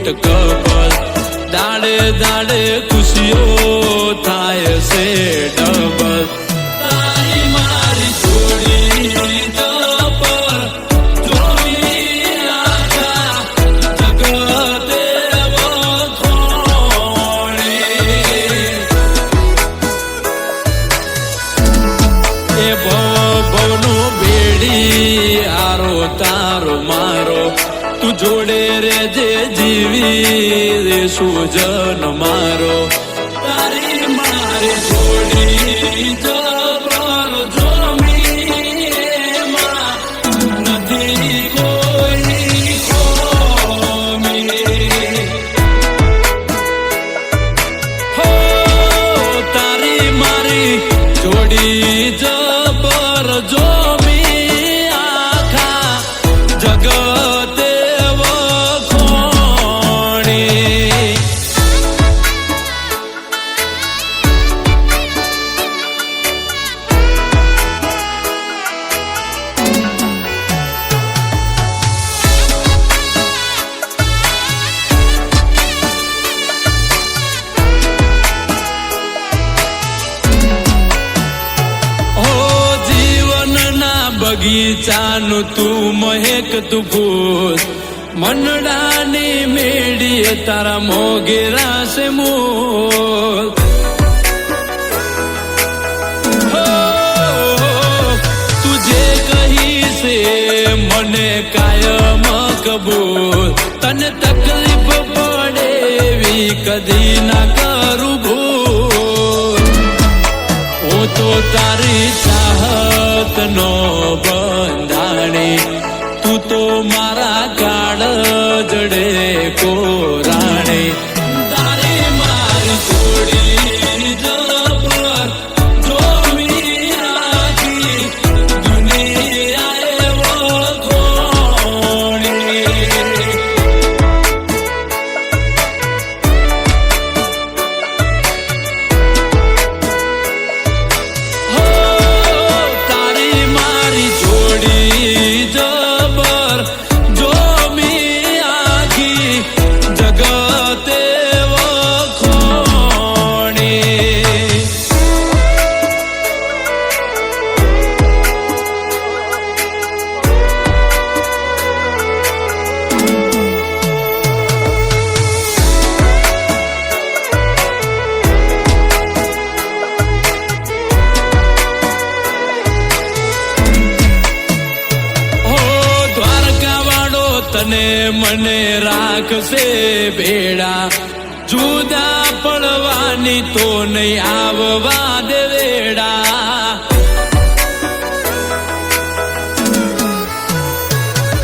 cute couple દાડે દાડે ખુશીઓ થાય છે ડબલ તારી મારી જોડી જબર જોઈ આખા જગતે વખોણે એ ભવનો બેડી આરો તારો મારો તું જોડે રેજે જીવી રે સુજન મારો તારી મારી જોડી જબર જોમી એમાં નથી કોઈ ખોમી હો તારી મારી જોડી જબર જોમી આખા જગતે બગીચાનું તું મહેક તું ફૂલ મનડાની મેડીએ તારા મોગેરા છે મૂલ તું જે કહી છે મને કાયમ કબૂલ તને તકલીફ પડે એવી કદી ના કરું ભૂલ હું તો તારી ચાહત નો બંધાણી તું તો મારા કાળ જડે કોરાણી તારી મારી જોડી જબર જોમી આખી દુનિયાએ વખોણી તને મને રાખશે ભેડા જુદા પડવાની તો નહીં આવવા દે વેડા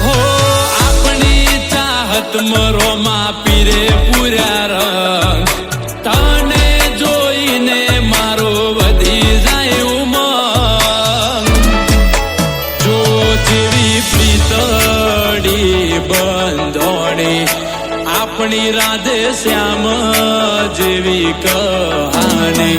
હો આપણી ચાહત મરોમાં પીરે પૂર્યા રંગ તને જોઈને મારો વધી જાય ઉમંગ જો જેવી પ્રીતડી બંધોણી આપણી રાધે શ્યામ જેવી કહાની